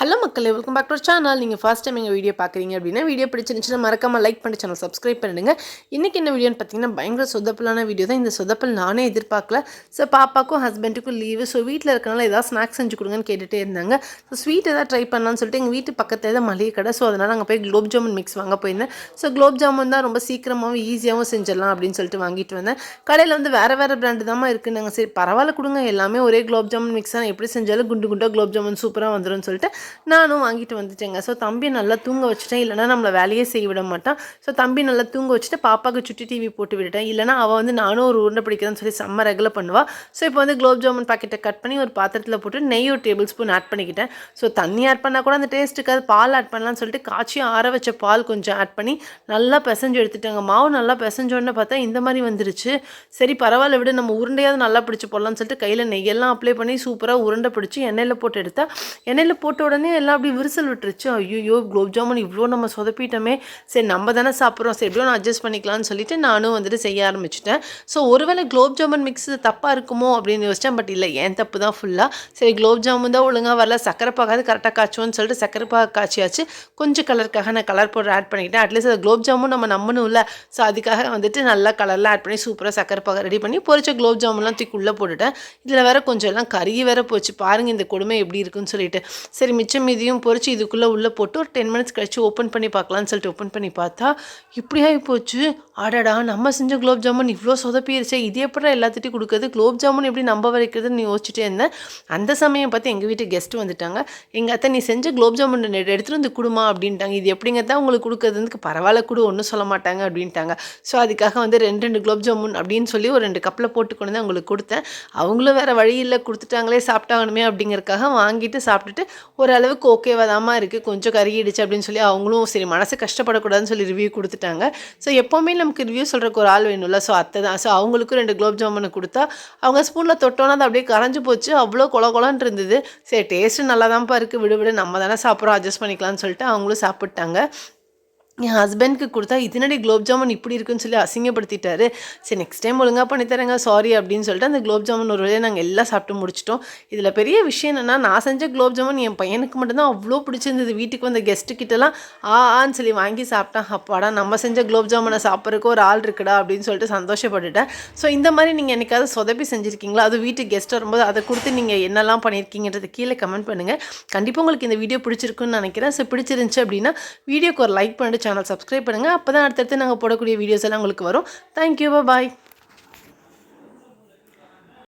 Hello மக்களே, welcome back to channel. நீங்கள் first time எங்கள் வீடியோ பார்க்குறீங்க அப்படின்னா வீடியோ பிடிச்சிருந்துச்சுன்னா மறக்காமல் லைக் பண்ணி சேனல் சப்ஸ்கிரைப் பண்ணிடுங்க. இன்றைக்கி என்ன வீடியோன்னு பார்த்தீங்கன்னா பயங்கர சொதப்பலான வீடியோ தான். இந்த சொதப்பல் நானே எதிர்பார்க்கல. ஸோ பாப்பாக்கும் ஹஸ்பண்டுக்கும் லீவு, ஸோ வீட்டில் இருக்கனால ஏதாவது ஸ்நாக்ஸ் செஞ்சு கொடுங்கன்னு கேட்டுகிட்டே இருந்தாங்க. ஸோ ஸ்வீட் ஏதாவது ட்ரை பண்ணலான்னு சொல்லிட்டு எங்கள் வீட்டு பக்கத்தில் தான் மளிகை கடை, ஸோ அதனால் அங்கே போய் குலோப் ஜாமுன் மிக்ஸ் வாங்க போயிருந்தேன். ஸோ குலோப் ஜாமுன் தான் ரொம்ப சீக்கிரமாகவும் ஈஸியாகவும் செஞ்சிடலாம் அப்படின்னு சொல்லிட்டு வாங்கிட்டு வந்தேன். கடையில் வந்து வேறு பிராண்டு தான் இருக்குன்னாங்க. சரி பரவாயில்ல கொடுங்க, எல்லாமே ஒரே குலோப் ஜாமுன் மிக்ஸ் தான், எப்படி செஞ்சாலும் குண்டு குண்டாக குலோப் ஜாமுன் சூப்பராக வந்துடும் சொல்லிட்டு நானும் வாங்கிட்டு வந்துட்டேங்க. ஸோ தம்பி நல்லா தூங்க வச்சுட்டேன், இல்லைனா நம்மளை வேலையே செய்ய விட மாட்டான். ஸோ தம்பி நல்லா தூங்க வச்சுட்டு பாப்பாவுக்கு சுட்டி டிவி போட்டு விட்டுட்டேன். இல்லைனா அவள் வந்து நானும் ஒரு உருண்டை பிடிக்கிறேன்னு சொல்லி செம்ம ரெகுலர் பண்ணுவாள். ஸோ இப்போ வந்து குலோப் ஜாமுன் பாக்கெட்டை கட் பண்ணி ஒரு பாத்திரத்தில் போட்டு நெய் ஒரு டேபிள் ஸ்பூன் ஆட் பண்ணிக்கிட்டேன். ஸோ தண்ணி ஆட் பண்ணால் கூட அந்த டேஸ்ட்டுக்காது பால் ஆட் பண்ணலான்னு சொல்லிட்டு காய்ச்சி ஆற வச்ச பால் கொஞ்சம் ஆட் பண்ணி நல்லா பிசைஞ்சு எடுத்துட்டாங்க. மாவு நல்லா பிசைஞ்சோன்னு பார்த்தா இந்த மாதிரி வந்துருச்சு. சரி பரவாயில்ல விட, நம்ம உருண்டையாவது நல்லா பிடிச்சி போடலான்னு சொல்லிட்டு கையில் நெய்யெல்லாம் அப்ளை பண்ணி சூப்பராக உருண்டை பிடிச்சி எண்ணெயில் போட்டு எடுத்தா, எண்ணெயில் போட்ட உடனே எல்லாம் அப்படி விரிசல் விட்டுருச்சு. ஐயோ குலோப் ஜாமுன் இவ்வளோ நம்ம சொதப்பிட்டோமே, சரி நம்ம தானே சாப்பிட்றோம், சரி எப்படியோ நான் அட்ஜஸ்ட் பண்ணிக்கலாம்னு சொல்லிட்டு நானும் வந்துட்டு செய்ய ஆரம்பிச்சிட்டேன். ஸோ ஒருவேளை குலோப் ஜாமுன் மிக்ஸ் தப்பாக இருக்குமோ அப்படின்னு யோசித்தேன். பட் இல்லை, ஏன் தப்பு தான் ஃபுல்லாக. சரி குலோப் ஜாமுன் தான் ஒழுங்காக வரல, சக்கரை பாகாது கரெக்டாக காய்ச்சுவோன்னு சொல்லிட்டு சக்கரை பாக காய்ச்சியாச்சு. கொஞ்சம் கலருக்காக நான் கலர் பவுடர் ஆட் பண்ணிக்கிட்டேன். அட்லீஸ்ட் அது குலோப் ஜாமுன் நம்ம நம்பணும் இல்லை. ஸோ அதுக்காக வந்துட்டு நல்லா கலரில் ஆட் பண்ணி சூப்பராக சக்கரை பாக ரெடி பண்ணி பொரிச்ச குலோப் ஜாமுன்லாம் தூக்கி உள்ளே போட்டுட்டேன். இதில் வேறு கொஞ்சம் எல்லாம் கறி வேறு போச்சு. பாருங்கள் இந்த கொடுமை எப்படி இருக்குன்னு சொல்லிட்டு. சரி மிச்சம் மீதியும் பொரிச்சு இதுக்குள்ளே உள்ளே போட்டு ஒரு 10 மினிட்ஸ் கழிச்சு ஓப்பன் பண்ணி பார்க்கலான்னு சொல்லிட்டு ஓப்பன் பண்ணி பார்த்தா இப்படி ஆகி போச்சு. அடடா, நம்ம செஞ்ச குலோப் ஜாமுன் இவ்வளோ சொதப்பிடுச்சே, இது எப்படி எல்லாத்துட்டையும் கொடுக்குறது, குலோப் ஜாமுன் எப்படி நம்ப வைக்கிறதுன்னு யோசிச்சுட்டே இருந்தேன். அந்த சமயம் பார்த்து எங்கள் வீட்டுக்கு கெஸ்ட்டு வந்துட்டாங்க. எங்கள் அத்தை, நீ செஞ்ச குலோப் ஜாமுன் எடுத்துகிட்டு வந்து கொடுமா அப்படின்ட்டாங்க. இது எப்படிங்க தான் உங்களுக்கு கொடுக்குறதுக்கு, பரவாயில்ல கொடு ஒன்றும் சொல்ல மாட்டாங்க அப்படின்ட்டாங்க. ஸோ அதுக்காக வந்து 2 குலோப் ஜாமுன் அப்படின்னு சொல்லி ஒரு 2 கப்பில் போட்டு கொண்டு வந்து அவங்களுக்கு கொடுத்தேன். அவங்களும் வேறு வழி இல்லை, கொடுத்துட்டாங்களே சாப்பிட்டாங்கணுமே அப்படிங்கிறதுக்காக வாங்கிட்டு சாப்பிட்டுட்டு ஓரளவுக்கு ஓகேவா தாம்மா இருக்குது, கொஞ்சம் கருகிடுச்சு அப்படின்னு சொல்லி அவங்களும் சரி மனசு கஷ்டப்படக்கூடாதுன்னு சொல்லி ரிவ்யூ கொடுத்துட்டாங்க. ஸோ எப்போவுமே நமக்கு ரிவ்யூ சொல்கிறக்கு ஒரு ஆள் வேணும்ல. ஸோ அத்தை தான். ஸோ அவங்களுக்கும் 2 குலோப் ஜாமுனை கொடுத்தா அவங்க ஸ்பூனில் தொட்டோன்னா அது அப்படியே கரைஞ்சி போச்சு. அவ்வளோ கொலன்னு இருந்தது. சரி டேஸ்ட்டு நல்லா தான்ப்பா இருக்குது, விடு விடு நம்ம தானே சாப்பிட்றோம், அட்ஜஸ்ட் பண்ணிக்கலாம்னு சொல்லிட்டு அவங்களும் சாப்பிட்டாங்க. என் ஹஸ்பண்டுக்கு கொடுத்தா இதனடி குலோப் ஜாமுன் இப்படி இருக்குன்னு சொல்லி அசிங்கப்படுத்திட்டாரு. சரி நெக்ஸ்ட் டைம் ஒழுங்காக பண்ணித்தரேங்க, சாரி அப்படின்னு சொல்லிட்டு அந்த குலோப் ஜாமுன் ஒரு வழியாக நாங்கள் எல்லாம் சாப்பிட்டு முடிச்சிட்டோம். இதில் பெரிய விஷயம் என்னென்னா, நான் செஞ்ச குலோப் ஜாமுன் என் பையனுக்கு மட்டும்தான் அவ்வளோ பிடிச்சிருந்தது. வீட்டுக்கு வந்த கெஸ்ட்டுக்கிட்டலாம் ஆன்னு சொல்லி வாங்கி சாப்பிட்டான். அப்பாடா நம்ம செஞ்ச குலோப் ஜாமுனை சாப்பிட்றதுக்கு ஒரு ஆள் இருக்குடா அப்படின்னு சொல்லிட்டு சந்தோஷப்பட்டுட்டேன். ஸோ இந்த மாதிரி நீங்கள் என்னைக்காவது சொதப்பி செஞ்சுருக்கீங்களா? அது வீட்டுக்கு கெஸ்ட் வரும்போது அதை கொடுத்து நீங்கள் என்னெல்லாம் பண்ணியிருக்கீங்கன்றது கீழே கமெண்ட் பண்ணுங்கள். கண்டிப்பாக உங்களுக்கு இந்த வீடியோ பிடிச்சிருக்குன்னு நினைக்கிறேன். ஸோ பிடிச்சிருந்துச்சு அப்படின்னா வீடியோக்கு ஒரு லைக் பண்ணிட்டு சேனல் சப்ஸ்கிரைப் பண்ணுங்கள். அப்போ தான் அடுத்தடுத்து நாங்கள் போடக்கூடிய வீடியோஸ் எல்லாம் உங்களுக்கு வரும். தேங்க்யூ, பாய்.